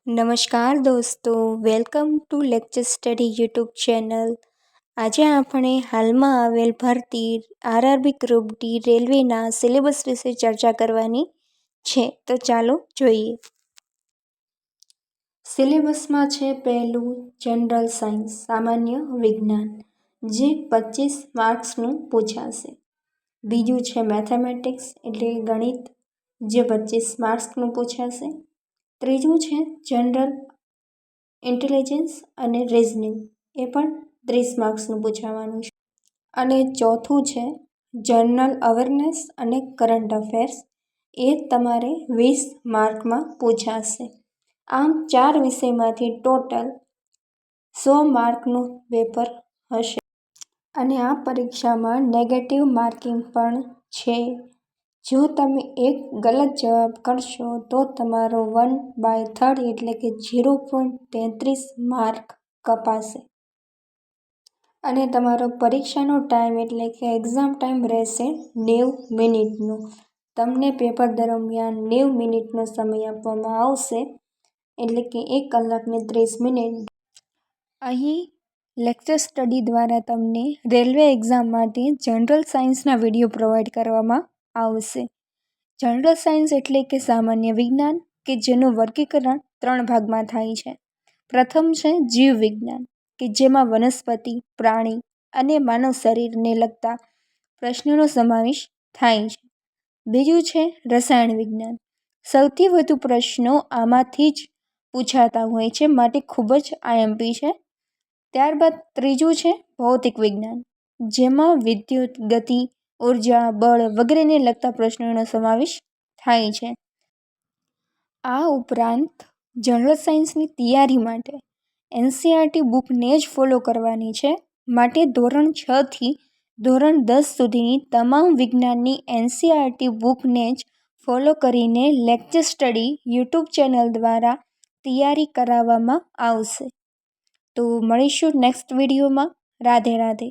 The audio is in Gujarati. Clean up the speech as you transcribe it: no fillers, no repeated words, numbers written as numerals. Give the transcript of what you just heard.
નમસ્કાર દોસ્તો, welcome to lecture study YouTube channel. આજે આપણે હાલમાં આવેલ ભરતી આરઆરબી ગ્રુપ ડી રેલવેના સિલેબસ વિશે ચર્ચા કરવાની છે. તો ચાલો જોઈએ. સિલેબસમાં છે પહેલું જનરલ સાયન્સ સામાન્ય વિજ્ઞાન, જે 25 માર્ક્સનું પૂછાશે. બીજું છે મેથેમેટિક્સ એટલે ગણિત, જે 25 માર્ક્સનું પૂછાશે. ત્રીજું છે જનરલ ઇન્ટેલિજન્સ અને રિઝનિંગ, એ પણ 30 માર્ક્સનું પૂછાવાનું છે. અને ચોથું છે જનરલ અવેરનેસ અને કરંટ અફેર્સ, એ તમારે 20 માર્કમાં પૂછાશે. આમ 4 વિષયમાંથી ટોટલ 100 માર્કનું પેપર હશે. અને આ પરીક્ષામાં નેગેટિવ માર્કિંગ પણ છે. જો તમે એક ગલત જવાબ કરશો તો તમારો 1/3 એટલે કે 0.33 માર્ક કપાશે. અને તમારો પરીક્ષાનો ટાઈમ એટલે કે એક્ઝામ ટાઈમ રહેશે 90 મિનિટનો. તમને પેપર દરમિયાન 90 મિનિટનો સમય આપવામાં આવશે, એટલે કે 1 કલાક ને 30 મિનિટ. અહીં લેક્ચર સ્ટડી દ્વારા તમને રેલવે એક્ઝામ માટે જનરલ સાયન્સના વિડીયો પ્રોવાઈડ કરવામાં આવશે. જનરલ સાયન્સ એટલે કે સામાન્ય વિજ્ઞાન, કે જેનું વર્ગીકરણ 3 ભાગમાં થાય છે. પ્રથમ છે જીવ વિજ્ઞાન, કે જેમાં વનસ્પતિ, પ્રાણી અને માનવ શરીરને લગતા પ્રશ્નોનો સમાવેશ થાય છે. બીજું છે રસાયણ વિજ્ઞાન. સૌથી વધુ પ્રશ્નો આમાંથી જ પૂછાતા હોય છે, માટે ખૂબ જ આઈએમપી છે. ત્યારબાદ ત્રીજું છે ભૌતિક વિજ્ઞાન, જેમાં વિદ્યુત, ગતિ, ઉર્જા, બળ વગેરેને લગતા પ્રશ્નોનો સમાવેશ થાય છે. આ ઉપરાંત જનરલ સાયન્સની તૈયારી માટે એનસીઈઆરટી બુકને જ ફોલો કરવાની છે. માટે ધોરણ 6 થી ધોરણ 10 સુધીની તમામ વિજ્ઞાનની એનસીઈઆરટી બુકને જ ફોલો કરીને લેક્ચર સ્ટડી યુટ્યુબ ચેનલ દ્વારા તૈયારી કરાવવામાં આવશે. તો મળીશું નેક્સ્ટ વિડીયોમાં. રાધે રાધે.